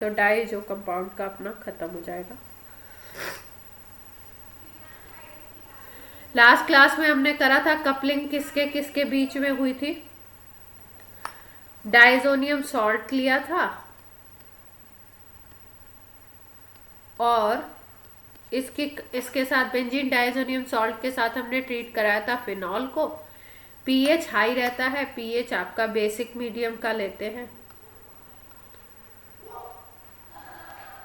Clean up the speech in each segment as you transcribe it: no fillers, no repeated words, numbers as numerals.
तो डाई जो कंपाउंड का अपना खत्म हो जाएगा। लास्ट क्लास में हमने करा था कपलिंग किसके किसके बीच में हुई थी। डाइजोनियम सॉल्ट लिया था और इसके साथ बेंजीन डाइजोनियम सॉल्ट के साथ हमने ट्रीट कराया था फिनॉल को। पीएच हाई रहता है, पीएच आपका बेसिक मीडियम का लेते हैं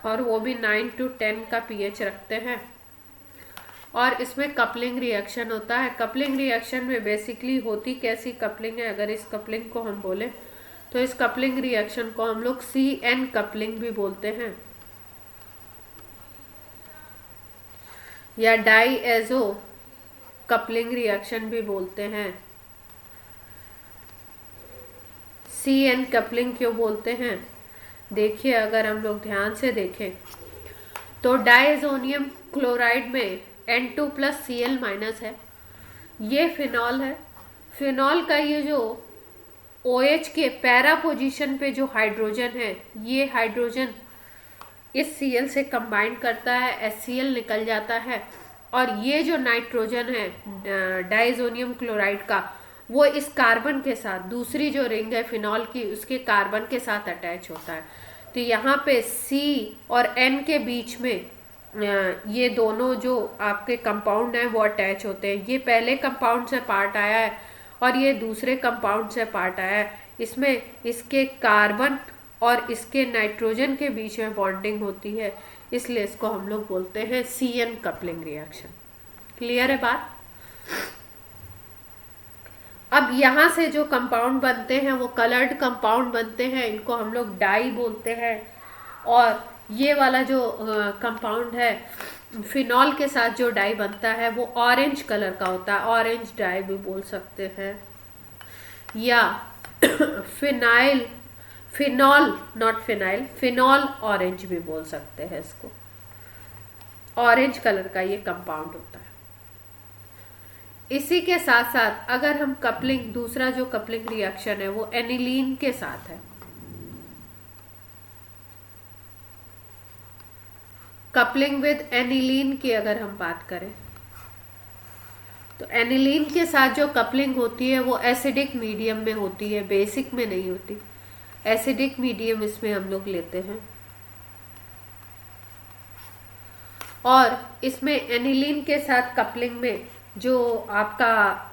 और वो भी 9 to 10 का पीएच रखते हैं। और इसमें कपलिंग रिएक्शन होता है। कपलिंग रिएक्शन में बेसिकली होती कैसी कपलिंग है, अगर इस कपलिंग को हम बोले तो इस कपलिंग रिएक्शन को हम लोग CN कपलिंग भी बोलते हैं या डाईएजो कपलिंग रिएक्शन भी बोलते हैं। CN कपलिंग क्यों बोलते हैं, देखिए अगर हम लोग ध्यान से देखें तो डाइजोनियम क्लोराइड में N2+Cl- है, ये फिनॉल है। फिनॉल का ये जो OH के पैरा पोजीशन पे जो हाइड्रोजन है, ये हाइड्रोजन इस Cl से कंबाइन करता है, HCl निकल जाता है और ये जो नाइट्रोजन है डाइजोनियम क्लोराइड का, वो इस कार्बन के साथ दूसरी जो रिंग है फिनॉल की उसके कार्बन के साथ अटैच होता है। तो यहाँ पे C और N के बीच में ये दोनों जो आपके कंपाउंड हैं वो अटैच होते हैं। ये पहले कंपाउंड से पार्ट आया है और ये दूसरे कंपाउंड से पार्ट आया है। इसमें इसके कार्बन और इसके नाइट्रोजन के बीच में बॉन्डिंग होती है, इसलिए इसको हम लोग बोलते हैं CN कपलिंग रिएक्शन। क्लियर है बात। अब यहाँ से जो कंपाउंड बनते हैं वो कलर्ड कंपाउंड बनते हैं, इनको हम लोग डाई बोलते हैं। और ये वाला जो कंपाउंड है फिनॉल के साथ जो डाई बनता है वो ऑरेंज कलर का होता है, ऑरेंज डाई भी बोल सकते हैं या phenyl phenol not phenyl phenol orange भी बोल सकते हैं इसको। ऑरेंज कलर का ये कंपाउंड होता है। इसी के साथ साथ अगर हम कपलिंग दूसरा जो कपलिंग रिएक्शन है वो एनिलीन के साथ है। कपलिंग विद एनिलीन की अगर हम बात करें तो एनिलीन के साथ जो कपलिंग होती है वो एसिडिक मीडियम में होती है, बेसिक में नहीं होती। एसिडिक मीडियम इसमें हम लोग लेते हैं और इसमें एनिलीन के साथ कपलिंग में जो आपका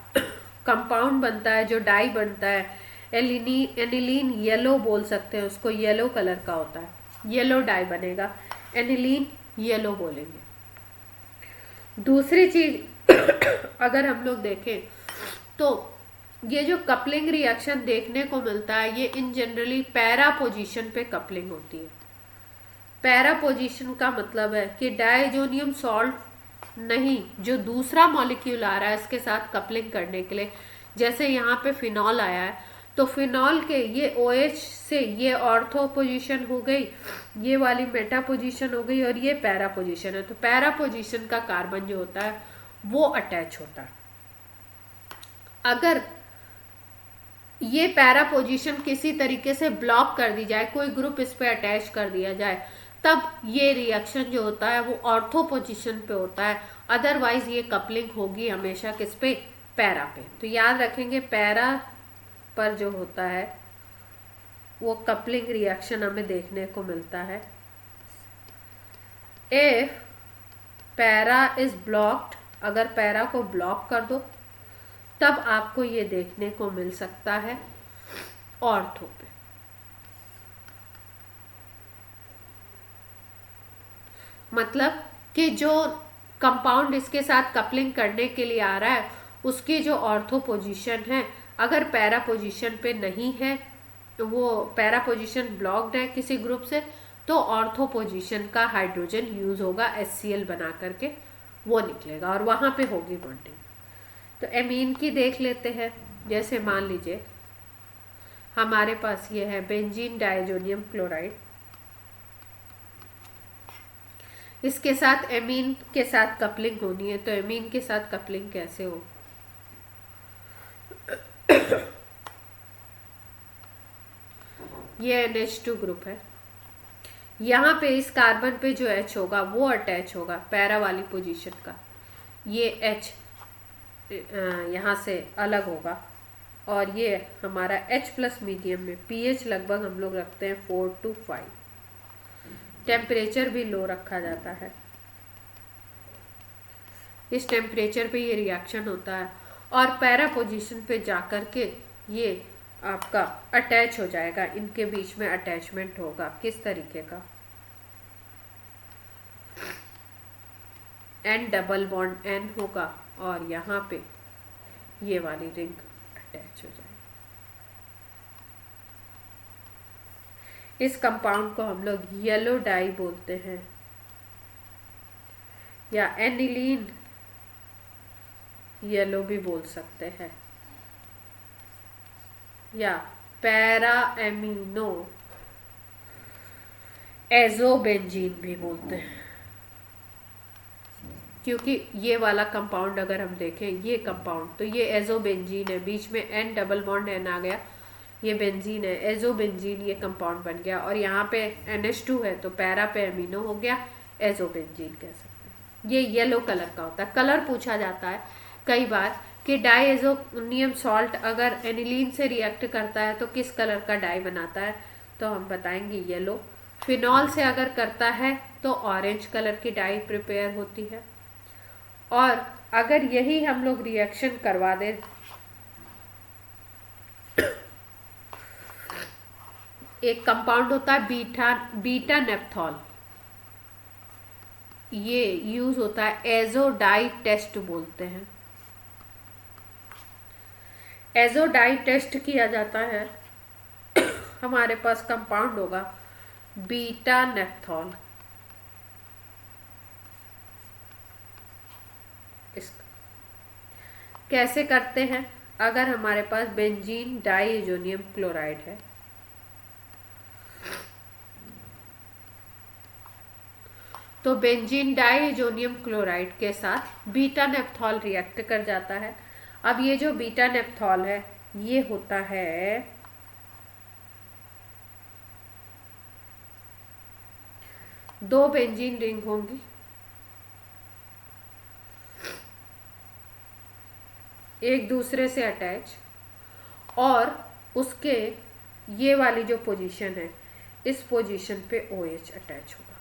कंपाउंड बनता है, जो डाई बनता है एनिलीन येलो बोल सकते हैं उसको, येलो कलर का होता है, येलो डाई बनेगा, एनिलीन येलो बोलेंगे। दूसरी चीज अगर हम लोग देखें तो ये जो कपलिंग रिएक्शन देखने को मिलता है ये इन जनरली पैरा पोजीशन पे कपलिंग होती है। पैरा पोजीशन का मतलब है कि डाइजोनियम सॉल्ट नहीं, जो दूसरा मॉलिक्यूल आ रहा है इसके साथ कपलिंग करने के लिए, जैसे यहाँ पे फिनॉल आया है तो फिनॉल के ये OH से ये ऑर्थो पोजीशन हो गई, ये वाली मेटा पोजीशन हो गई और ये पैरा पोजीशन है। तो पैरा पोजीशन का कार्बन जो होता है वो अटैच होता है। अगर ये पैरा पोजीशन किसी तरीके से ब्लॉक कर दी जाए, कोई ग्रुप इस पे अटैच कर दिया जाए, तब ये रिएक्शन जो होता है वो ऑर्थो पोजीशन पे होता है। अदरवाइज ये कपलिंग होगी हमेशा किस पे, पैरा पे। तो याद रखेंगे पैरा पर जो होता है वो कपलिंग रिएक्शन हमें देखने को मिलता है। इफ पैरा इज ब्लॉक्ड, अगर पैरा को ब्लॉक कर दो तब आपको ये देखने को मिल सकता है ऑर्थो पे। मतलब कि जो कंपाउंड इसके साथ कपलिंग करने के लिए आ रहा है उसकी जो ऑर्थो पोजीशन है, अगर पैरा पोजीशन पे नहीं है, वो पैरा पोजीशन ब्लॉक्ड है किसी ग्रुप से, तो ऑर्थो पोजीशन का हाइड्रोजन यूज होगा, HCl बना करके वो निकलेगा और वहां पे होगी बॉन्डिंग। तो एमीन की देख लेते हैं। जैसे मान लीजिए हमारे पास ये है बेंजीन डाइजोनियम क्लोराइड, इसके साथ एमीन के साथ कपलिंग होनी है, तो एमीन के साथ कपलिंग कैसे हो, ये NH2 ग्रुप है, यहाँ पे इस कार्बन पे जो H होगा वो अटैच होगा पैरा वाली पोजीशन का, ये H यहाँ से अलग होगा, और ये हमारा H प्लस मीडियम में pH लगभग हम लोग रखते हैं 4 to 5। टेम्परेचर भी लो रखा जाता है, इस टेम्परेचर पे ये रिएक्शन होता है और पैरा पोजीशन पे जाकर के ये आपका अटैच हो जाएगा, इनके बीच में अटैचमेंट होगा। किस तरीके का, N डबल बॉन्ड N होगा और यहाँ पे ये वाली रिंग अटैच हो जाएगी। इस कंपाउंड को हम लोग येलो डाई बोलते हैं या एनिलीन येलो भी बोल सकते हैं या पैरा एमिनो एजोबेंजीन भी बोलते हैं, क्योंकि ये वाला कंपाउंड अगर हम देखें, ये कंपाउंड तो ये एजोबेंजीन है, बीच में N डबल बॉन्ड N आ गया, ये बेंजीन है, एजोबेंजीन ये कंपाउंड बन गया, और यहाँ पे NH2 है तो पैरा पे एमिनो हो गया, एजोबेंजीन कह सकते हैं। ये येलो कलर का होता है। कलर पूछा जाता है कई बार कि डाईएजोनियम सॉल्ट अगर एनिलीन से रिएक्ट करता है तो किस कलर का डाई बनाता है, तो हम बताएंगे येलो। फिनॉल से अगर करता है तो ऑरेंज कलर की डाई प्रिपेयर होती है। और अगर यही हम लोग रिएक्शन करवा दें, एक कंपाउंड होता है बीटा नेप्थॉल, ये यूज होता है एजोडाई टेस्ट बोलते हैं। एजोडाई टेस्ट किया जाता है, हमारे पास कंपाउंड होगा बीटा नेप्थॉल, कैसे करते हैं, अगर हमारे पास बेंजीन डाईएजोनियम क्लोराइड है तो बेंजीन डाईएजोनियम क्लोराइड के साथ बीटा नेप्थॉल रिएक्ट कर जाता है। अब ये जो बीटा नेप्थॉल है ये होता है दो बेंजीन रिंग होंगी, एक दूसरे से अटैच, और उसके ये वाली जो पोजीशन है इस पोजीशन पे OH अटैच होगा।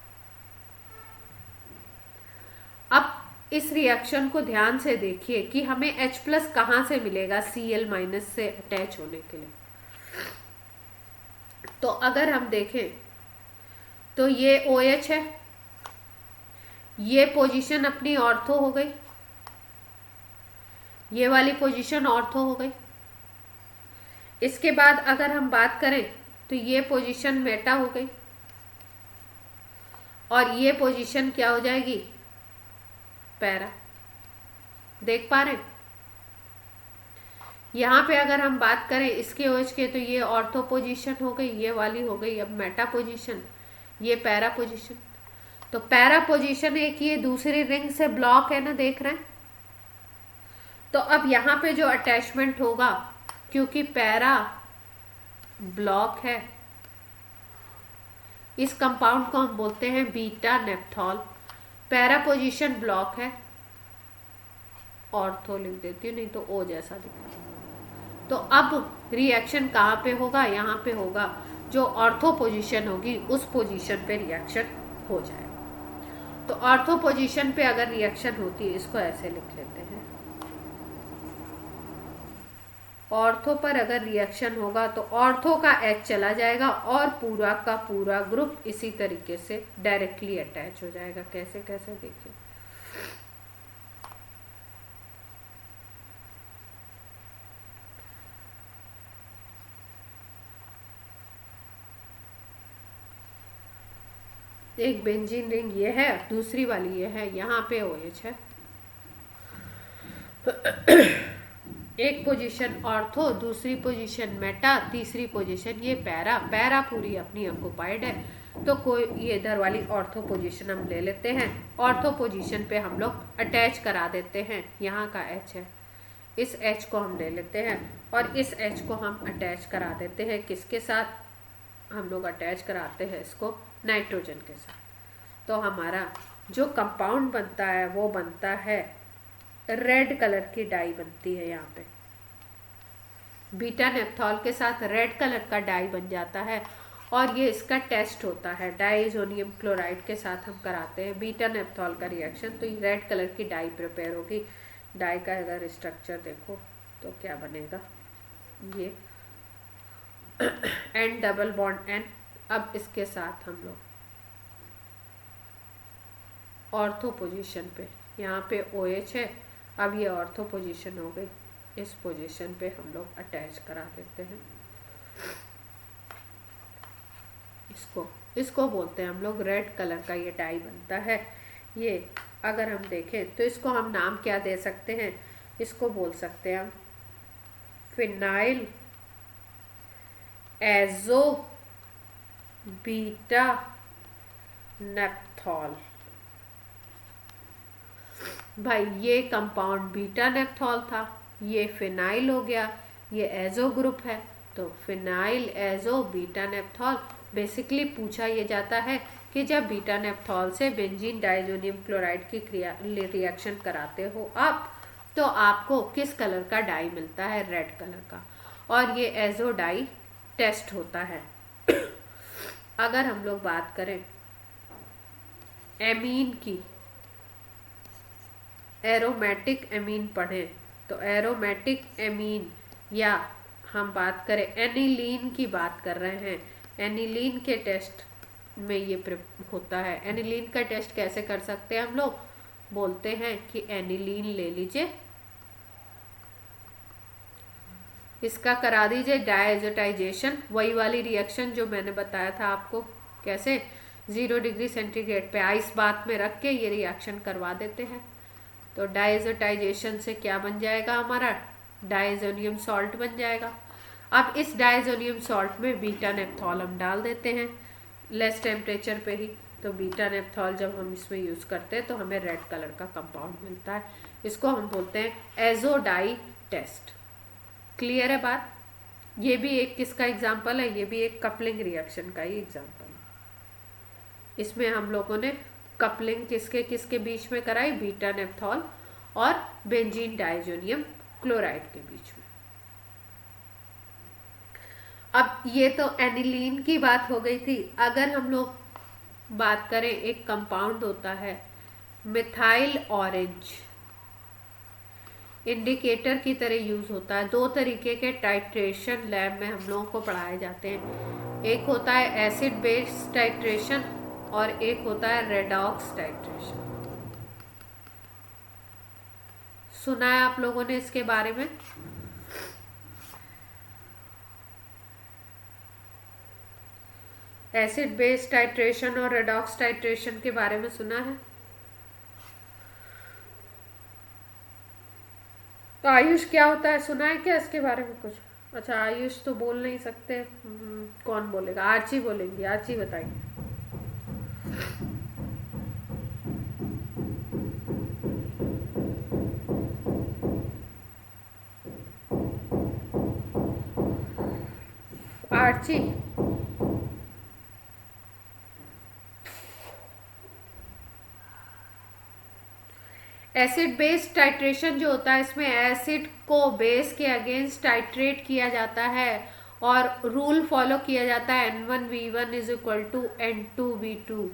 अब इस रिएक्शन को ध्यान से देखिए कि हमें H प्लस कहाँ से मिलेगा Cl माइनस से अटैच होने के लिए। तो अगर हम देखें तो ये OH है, ये पोजीशन अपनी ऑर्थो हो गई, ये वाली पोजीशन ऑर्थो हो गई। इसके बाद अगर हम बात करें तो ये पोजीशन मेटा हो गई और ये पोजीशन क्या हो जाएगी, पैरा। देख पा रहे हैं, यहाँ पे अगर हम बात करें इसके OH के तो ये ऑर्थो पोजीशन हो गई, ये वाली हो गई अब मेटा पोजीशन, ये पैरा पोजीशन। तो पैरा पोजीशन एक ये दूसरी रिंग से ब्लॉक है ना, देख रहे हैं। तो अब यहाँ पे जो अटैचमेंट होगा, क्योंकि पैरा ब्लॉक है, इस कंपाउंड को हम बोलते हैं बीटा नेप्थॉल। पैरा पोजीशन ब्लॉक है, ऑर्थो लिख देती हूँ नहीं तो O जैसा दिखा। तो अब रिएक्शन कहाँ पे होगा, यहाँ पे होगा, जो ऑर्थो पोजीशन होगी उस पोजीशन पे रिएक्शन हो जाएगा। तो ऑर्थो पोजीशन पे अगर रिएक्शन होती है, इसको ऐसे लिख लेते हैं, ऑर्थो पर अगर रिएक्शन होगा तो ऑर्थो का H चला जाएगा और पूरा का पूरा ग्रुप इसी तरीके से डायरेक्टली अटैच हो जाएगा। कैसे कैसे देखिए, एक बेंजीन रिंग ये है, दूसरी वाली ये है, यहाँ पे OH है, एक पोजीशन ऑर्थो, दूसरी पोजीशन मेटा, तीसरी पोजीशन ये पैरा। पैरा पूरी अपनी ऑक्युपाइड है, तो कोई ये इधर वाली ऑर्थो पोजीशन हम ले लेते हैं। ऑर्थो पोजीशन पे हम लोग अटैच करा देते हैं, यहाँ का H है, इस H को हम ले लेते हैं और इस H को हम अटैच करा देते हैं किसके साथ, हम लोग अटैच कराते हैं इसको नाइट्रोजन के साथ, तो हमारा जो कंपाउंड बनता है वो बनता है, रेड कलर की डाई बनती है। यहाँ पे बीटा नेप्थॉल के साथ रेड कलर का डाई बन जाता है, और ये इसका टेस्ट होता है डाइजोनियम क्लोराइड के साथ हम कराते हैं बीटा नेप्थॉल का रिएक्शन, तो ये रेड कलर की डाई प्रिपेयर होगी। डाई का अगर स्ट्रक्चर देखो तो क्या बनेगा, ये एन डबल बॉन्ड एन। अब इसके साथ हम लोग ऑर्थो पोजीशन पे, यहाँ पे OH है, अब ये ऑर्थो पोजीशन हो गई, इस पोजीशन पे हम लोग अटैच करा देते हैं इसको बोलते हैं हम लोग रेड कलर का ये डाई बनता है। ये अगर हम देखें तो इसको हम नाम क्या दे सकते हैं, इसको बोल सकते हैं हम फिनाइल एजो बीटा नेप्थॉल। भाई ये कंपाउंड बीटा नेप्थॉल था, ये फिनाइल हो गया, ये एजो ग्रुप है, तो फिनाइल एजो बीटा नेप्थॉल। बेसिकली पूछा ये जाता है कि जब बीटा नेप्थॉल से बेंजीन डाइजोनियम क्लोराइड की रिएक्शन कराते हो आप, तो आपको किस कलर का डाई मिलता है, रेड कलर का, और ये एजो डाई टेस्ट होता है। अगर हम लोग बात करें एमीन की, एरोमेटिक एमीन पढ़ें, तो एरोमेटिक एमीन, या हम बात करें एनिलीन की बात कर रहे हैं, एनिलीन के टेस्ट में ये होता है। एनिलीन का टेस्ट कैसे कर सकते हैं हम लोग, बोलते हैं कि एनिलीन ले लीजिए, इसका करा दीजिए डायजोटाइजेशन, वही वाली रिएक्शन जो मैंने बताया था आपको, कैसे 0 डिग्री सेंटीग्रेड पे आइस बात में रख के ये रिएक्शन करवा देते हैं। तो डायजोटाइजेशन से क्या बन जाएगा, हमारा डायजोनियम सॉल्ट बन जाएगा। अब इस डायजोनियम सॉल्ट में बीटा नेप्थॉल हम डाल देते हैं लेस टेम्परेचर पे ही, तो बीटा नेप्थॉल जब हम इसमें यूज़ करते हैं तो हमें रेड कलर का कंपाउंड मिलता है। इसको हम बोलते हैं एजो डाई टेस्ट। क्लियर है बात। ये भी एक किसका एग्जाम्पल है, ये भी एक कपलिंग रिएक्शन का ही एग्जाम्पल है। इसमें हम लोगों ने कपलिंग किसके किसके बीच में कराई, बीटा नेप्थॉल और बेंजीन डाइजोनियम क्लोराइड के बीच में। अब ये तो एनिलीन की बात हो गई थी। अगर हम लोग बात करें, एक कंपाउंड होता है मिथाइल ऑरेंज, इंडिकेटर की तरह यूज होता है। 2 तरीके के टाइट्रेशन लैब में हम लोगों को पढ़ाए जाते हैं, एक होता है एसिड बेस टाइट्रेशन और एक होता है रेडॉक्स टाइट्रेशन। सुना है आप लोगों ने इसके बारे में? एसिड बेस टाइट्रेशन और रेडॉक्स टाइट्रेशन के बारे में सुना है? तो आयुष क्या होता है, सुना है क्या इसके बारे में कुछ? अच्छा, आयुष तो बोल नहीं सकते, कौन बोलेगा? आर्ची बोलेंगी, आर्ची बताइए। आर्ची, एसिड बेस टाइट्रेशन जो होता है, इसमें एसिड को बेस के अगेंस्ट टाइट्रेट किया जाता है और रूल फॉलो किया जाता है N1V1 is equal to N2V2।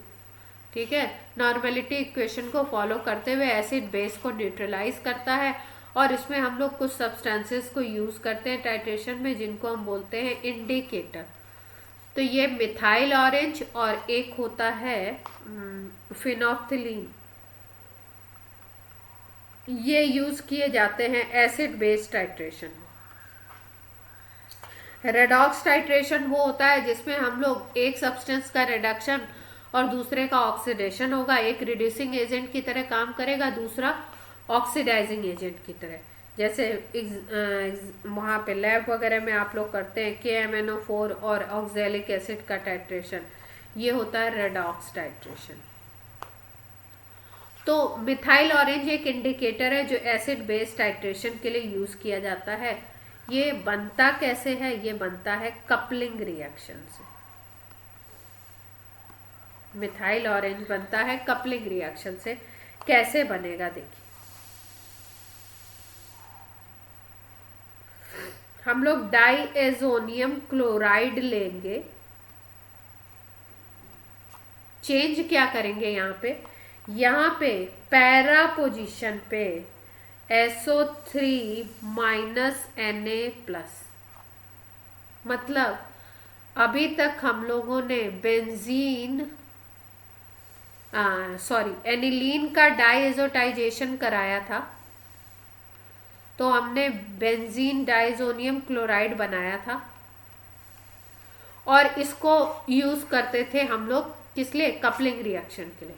ठीक है, नॉर्मेलिटी इक्वेशन को फॉलो करते हुए एसिड बेस को न्यूट्रलाइज करता है, और इसमें हम लोग कुछ सब्सटेंसेस को यूज करते हैं टाइट्रेशन में, जिनको हम बोलते हैं इंडिकेटर। तो ये मिथाइल ऑरेंज और एक होता है फिनोफ्थिलीन, ये यूज किए जाते हैं एसिड बेस टाइट्रेशन में। रेडॉक्स टाइट्रेशन वो होता है जिसमें हम लोग एक सब्सटेंस का रिडक्शन और दूसरे का ऑक्सीडेशन होगा। एक रिड्यूसिंग एजेंट की तरह काम करेगा, दूसरा ऑक्सीडाइजिंग एजेंट की तरह। जैसे वहाँ पे लैब वगैरह में आप लोग करते हैं KMnO4 और ऑक्जेलिक एसिड का टाइट्रेशन, ये होता है रेडॉक्स टाइट्रेशन। तो मिथाइल ऑरेंज एक इंडिकेटर है जो एसिड बेस टाइट्रेशन के लिए यूज किया जाता है। ये बनता कैसे है, ये बनता है कपलिंग रिएक्शन से। मिथाइल ऑरेंज बनता है कपलिंग रिएक्शन से। कैसे बनेगा देखिए, हम लोग डाइएजोनियम क्लोराइड लेंगे, चेंज क्या करेंगे यहाँ पे पैरा पोजीशन पे SO3 माइनस Na+। मतलब अभी तक हम लोगों ने बेंजीन एनिलीन का डाइएजोटाइजेशन कराया था, तो हमने बेंजीन डाइजोनियम क्लोराइड बनाया था और इसको यूज करते थे हम लोग किस लिए, कपलिंग रिएक्शन के लिए।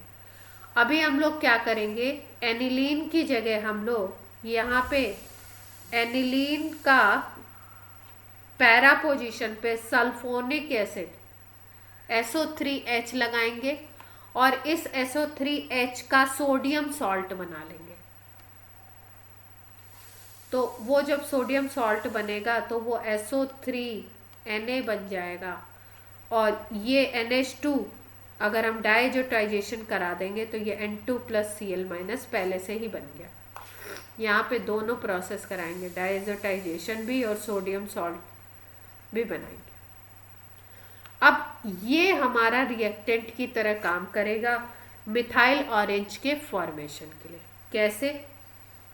अभी हम लोग क्या करेंगे, एनिलीन की जगह हम लोग यहाँ पे एनिलीन का पैरा पोजीशन पे सल्फोनिक एसिड SO3H लगाएंगे और इस SO3H का सोडियम सॉल्ट बना लेंगे। तो वो जब सोडियम सॉल्ट बनेगा तो वो SO3Na बन जाएगा और ये NH2 अगर हम डाइजोटाइजेशन करा देंगे तो ये N2+Cl- पहले से ही बन गया। यहाँ पे दोनों प्रोसेस कराएंगे, डाइजोटाइजेशन भी और सोडियम सॉल्ट भी बनाएंगे। अब ये हमारा रिएक्टेंट की तरह काम करेगा मिथाइल ऑरेंज के फॉर्मेशन के लिए। कैसे,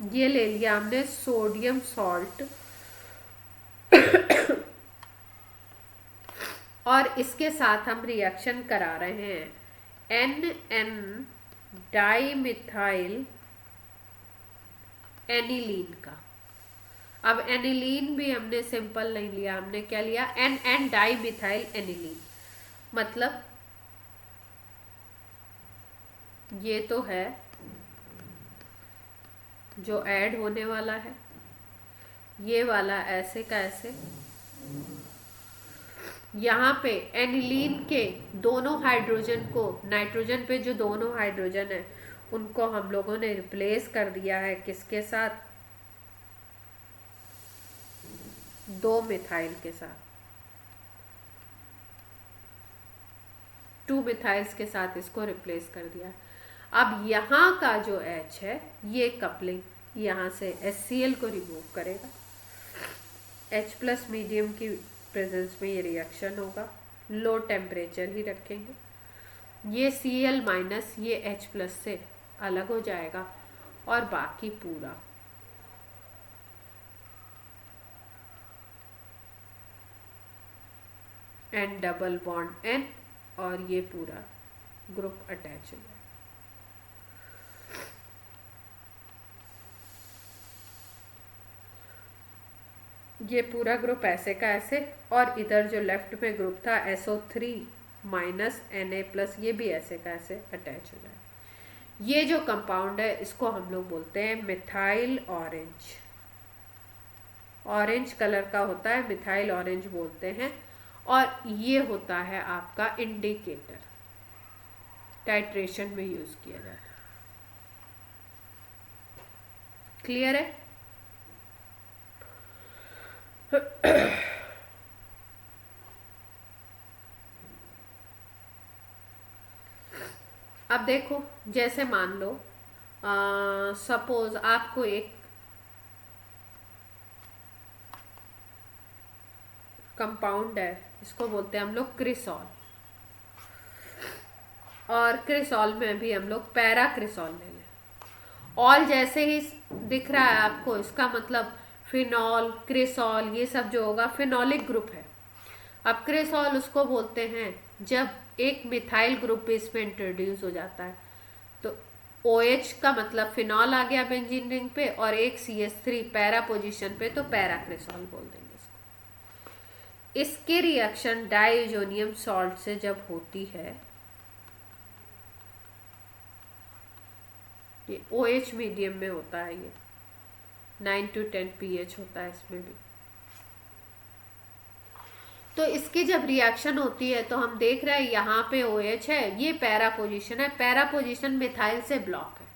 ये ले लिया हमने सोडियम सॉल्ट और इसके साथ हम रिएक्शन करा रहे हैं NN डाइमिथाइल एनिलीन का। अब एनिलीन भी हमने सिंपल नहीं लिया, हमने क्या लिया, NN डाइमिथाइल एनिलीन। मतलब ये तो है जो ऐड होने वाला है, ये वाला ऐसे का ऐसे। यहाँ पे एनिलीन के दोनों हाइड्रोजन को, नाइट्रोजन पे जो दोनों हाइड्रोजन है उनको हम लोगों ने रिप्लेस कर दिया है किसके साथ, 2 मिथाइल के साथ, 2 मिथाइल्स के साथ इसको रिप्लेस कर दिया। अब यहाँ का जो H है ये कपलिंग, यहाँ से HCl को रिमूव करेगा, H+ मीडियम की प्रेजेंस में ये रिएक्शन होगा, लो टेम्परेचर ही रखेंगे, ये Cl- ये H+ से अलग हो जाएगा और बाकी पूरा N डबल बॉन्ड N और ये पूरा ग्रुप अटैच हो जाएगा। ये पूरा ग्रुप ऐसे का ऐसे और इधर जो लेफ्ट में ग्रुप था SO3 माइनस Na+, ये भी ऐसे का ऐसे अटैच हो जाएगा। ये जो कंपाउंड है इसको हम लोग बोलते हैं मिथाइल ऑरेंज। ऑरेंज कलर का होता है, मिथाइल ऑरेंज बोलते हैं। और ये होता है आपका इंडिकेटर, टाइट्रेशन में यूज किया जाता है। क्लियर है? अब देखो, जैसे मान लो सपोज आपको एक कंपाउंड है, इसको बोलते हैं हम लोग क्रिसॉल, और क्रिसॉल में भी हम लोग पैरा क्रिसॉल ले लें। ऑल जैसे ही दिख रहा है आपको, इसका मतलब फिनॉल, क्रिसॉल, ये सब जो होगा फिनॉलिक ग्रुप है। अब क्रिसॉल उसको बोलते हैं जब एक मिथाइल ग्रुप इसमें इंट्रोड्यूस हो जाता है, तो OH का मतलब फिनॉल आ गया बेंजीन रिंग पे और एक CH3 पैरा पोजीशन पे, तो पैरा क्रिसॉल बोल देंगे इसको। इसकी रिएक्शन डाइजोनियम सॉल्ट से जब होती है, ये OH मीडियम में होता है, ये 9 to 10 pH होता है इसमें भी। तो इसकी जब रिएक्शन होती है तो हम देख रहे हैं यहाँ पे OH है, ये पैरा पोजीशन है, पैरा पोजीशन मिथाइल से ब्लॉक है।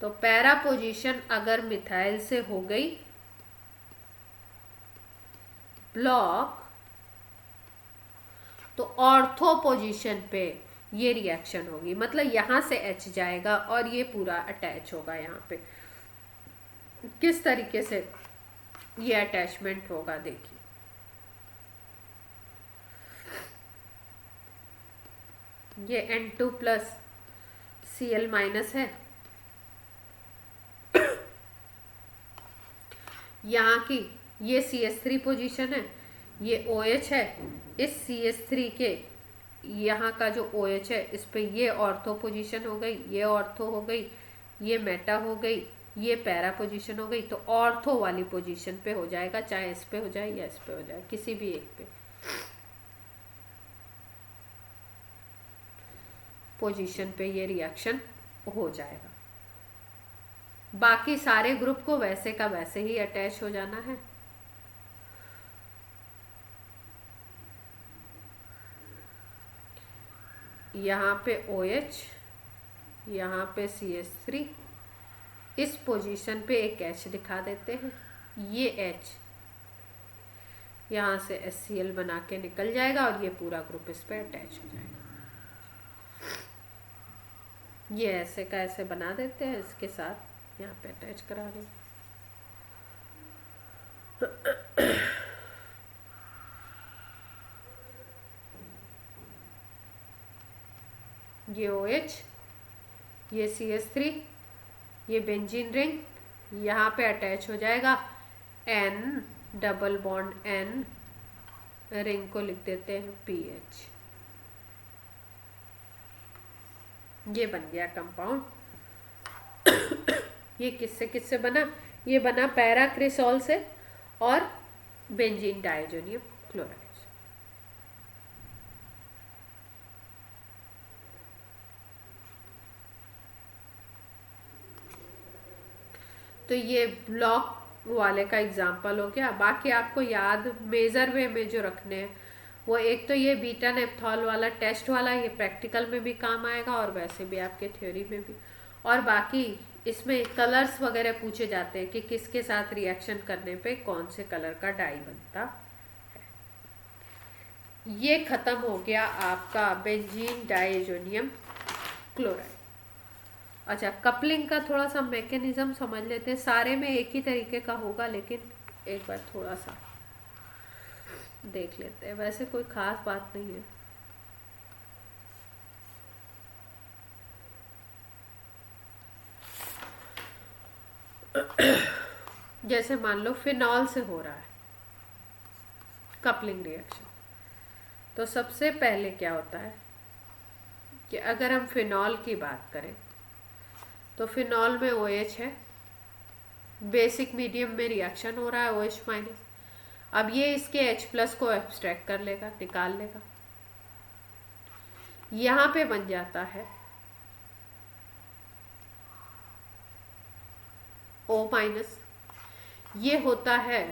तो पैरा पोजीशन अगर मिथाइल से हो गई ब्लॉक, तो ऑर्थो पोजीशन पे ये रिएक्शन होगी, मतलब यहाँ से H जाएगा और ये पूरा अटैच होगा यहाँ पे। किस तरीके से ये अटैचमेंट होगा देखिए, ये N2 प्लस Cl माइनस है, यहाँ की ये CH3 पोजीशन है, ये OH है, इस CH3 के यहाँ का जो OH है इस पे ये ऑर्थो पोजीशन हो गई, ये ऑर्थो हो गई, ये मेटा हो गई, ये पैरा पोजीशन हो गई। तो ऑर्थो वाली पोजीशन पे हो जाएगा, चाहे इस पे हो जाए या इस पे हो जाए, किसी भी एक पे पोजीशन पे ये रिएक्शन हो जाएगा। बाकी सारे ग्रुप को वैसे का वैसे ही अटैच हो जाना है। यहाँ पे OH, यहाँ पे CH3, इस पोजीशन पे एक H दिखा देते हैं, ये H यहाँ से HCl बना के निकल जाएगा और ये पूरा ग्रुप इस पे अटैच हो जाएगा। ये ऐसे का ऐसे बना देते हैं, इसके साथ यहाँ पे अटैच करा दें। ये OH, ये CH3, ये बेंजीन रिंग यहाँ पे अटैच हो जाएगा, N double bond N, ring को लिख देते हैं PH। ये बन गया कंपाउंड। ये किससे बना? ये बना पैरा क्रिसॉल से और बेंजीन डाइजोनियम क्लोराइड। तो ये ब्लॉक वाले का एग्जाम्पल हो गया। बाकी आपको याद मेजर वे में जो रखने हैं वो एक तो ये बीटा नेप्थॉल वाला टेस्ट वाला, ये प्रैक्टिकल में भी काम आएगा और वैसे भी आपके थ्योरी में भी। और बाकी इसमें कलर्स वगैरह पूछे जाते हैं कि किसके साथ रिएक्शन करने पे कौन से कलर का डाई बनता है। ये खत्म हो गया आपका बेंजीन डाइजोनियम क्लोराइड। अच्छा, कपलिंग का थोड़ा सा मैकेनिज्म समझ लेते हैं। सारे में एक ही तरीके का होगा, लेकिन एक बार थोड़ा सा देख लेते हैं। वैसे कोई खास बात नहीं है। जैसे मान लो फिनॉल से हो रहा है कपलिंग रिएक्शन, तो सबसे पहले क्या होता है कि अगर हम फिनॉल की बात करें तो फिनॉल में OH है, बेसिक मीडियम में रिएक्शन हो रहा है OH माइनस। अब ये इसके H प्लस को एब्स्ट्रैक्ट कर लेगा, निकाल लेगा, यहाँ पे बन जाता है O माइनस। ये होता है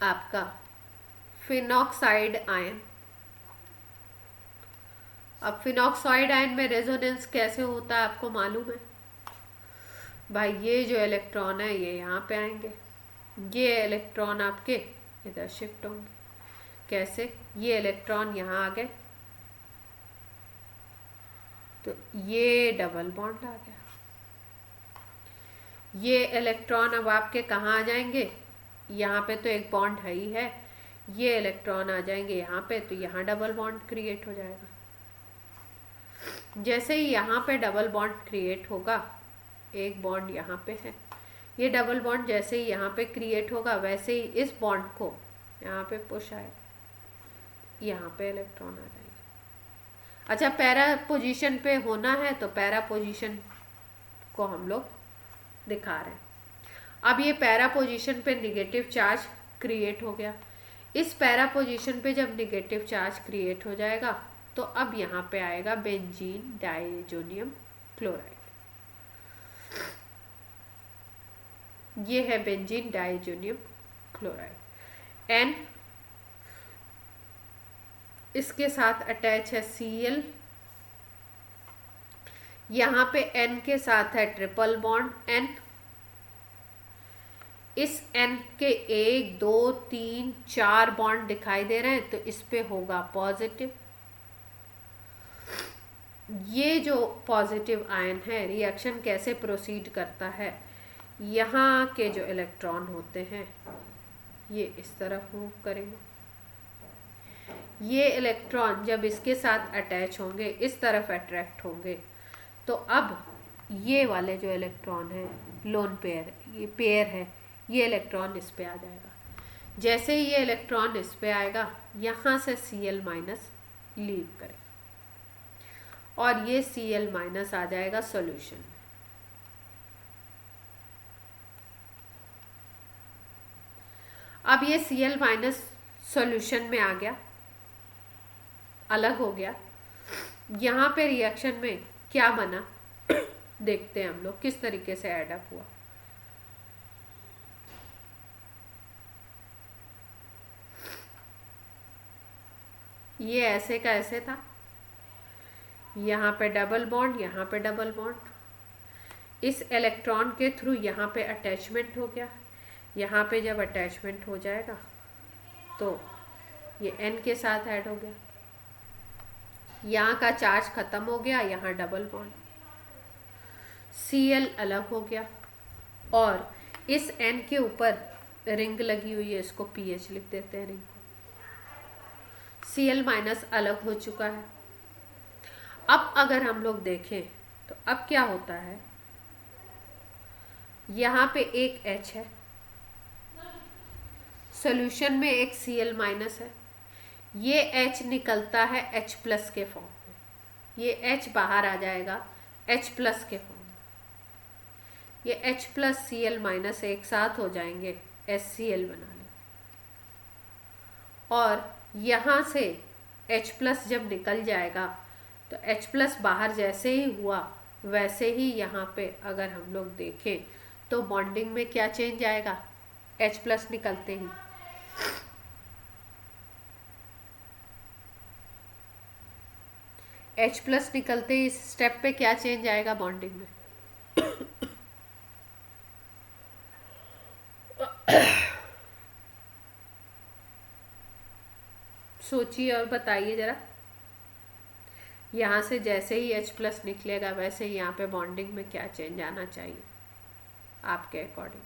आपका फिनॉक्साइड आयन। अब फिनॉक्साइड आयन में रेजोनेंस कैसे होता है आपको मालूम है भाई। ये जो इलेक्ट्रॉन है ये यहाँ पे आएंगे, ये इलेक्ट्रॉन आपके इधर शिफ्ट होंगे। कैसे? ये इलेक्ट्रॉन यहाँ आ गए तो ये डबल बॉन्ड आ गया। ये इलेक्ट्रॉन अब आपके कहाँ आ जाएंगे? यहाँ पे तो एक बॉन्ड है ही है। ये इलेक्ट्रॉन आ जाएंगे यहाँ पे, तो यहाँ डबल बॉन्ड क्रिएट हो जाएगा। जैसे ही यहाँ पे डबल बॉन्ड क्रिएट होगा, एक बॉन्ड यहाँ पे है, ये डबल बॉन्ड जैसे ही यहाँ पे क्रिएट होगा वैसे ही इस बॉन्ड को यहाँ पे पुश आए, यहाँ पे इलेक्ट्रॉन आ जाएंगे। अच्छा, पैरा पोजीशन पे होना है तो पैरा पोजीशन को हम लोग दिखा रहे हैं। अब ये पैरा पोजीशन पे निगेटिव चार्ज क्रिएट हो गया। इस पैरा पोजीशन पे जब निगेटिव चार्ज क्रिएट हो जाएगा तो अब यहाँ पे आएगा बेंजीन डाइजोनियम क्लोराइड। ये है बेंजीन डाइजोनियम क्लोराइड। N इसके साथ अटैच है Cl, यहाँ पे N के साथ है ट्रिपल बॉन्ड N, इस N के 1 2 3 4 बॉन्ड दिखाई दे रहे हैं, तो इस पे होगा पॉजिटिव। ये जो पॉजिटिव आयन है रिएक्शन कैसे प्रोसीड करता है, यहाँ के जो इलेक्ट्रॉन होते हैं ये इस तरफ मूव करेंगे, ये इलेक्ट्रॉन जब इसके साथ अटैच होंगे इस तरफ अट्रैक्ट होंगे, तो अब ये वाले जो इलेक्ट्रॉन है लोन पेयर, ये पेयर है, ये इलेक्ट्रॉन इस पे आ जाएगा। जैसे ही ये इलेक्ट्रॉन इस पे आएगा यहाँ से Cl माइनस लीव करें और ये Cl माइनस आ जाएगा सॉल्यूशन में। अब ये Cl माइनस सॉल्यूशन में आ गया, अलग हो गया। यहाँ पे रिएक्शन में क्या बना देखते हैं हम लोग किस तरीके से ऐड अप हुआ। ये ऐसे का ऐसे था, यहाँ पे डबल बॉन्ड, यहाँ पे डबल बॉन्ड, इस इलेक्ट्रॉन के थ्रू यहाँ पे अटैचमेंट हो गया। यहाँ पे जब अटैचमेंट हो जाएगा तो ये N के साथ ऐड हो गया, यहाँ का चार्ज खत्म हो गया, यहाँ डबल बॉन्ड, Cl अलग हो गया और इस N के ऊपर रिंग लगी हुई है, इसको pH लिख देते हैं रिंग को। Cl माइनस अलग हो चुका है। अब अगर हम लोग देखें तो अब क्या होता है, यहाँ पे एक H है, सॉल्यूशन में एक Cl माइनस है, ये H निकलता है H प्लस के फॉर्म में, ये H बाहर आ जाएगा H प्लस के फॉर्म में, ये H प्लस Cl माइनस एक साथ हो जाएंगे, HCl बना लें। और यहाँ से H प्लस जब निकल जाएगा तो H प्लस बाहर जैसे ही हुआ वैसे ही यहाँ पे अगर हम लोग देखें तो बॉन्डिंग में क्या चेंज आएगा, H प्लस निकलते ही H प्लस निकलते ही इस स्टेप पे क्या चेंज आएगा बॉन्डिंग में सोचिए और बताइए जरा। यहाँ से जैसे ही H प्लस निकलेगा वैसे ही यहाँ पे बॉन्डिंग में क्या चेंज आना चाहिए आपके अकॉर्डिंग।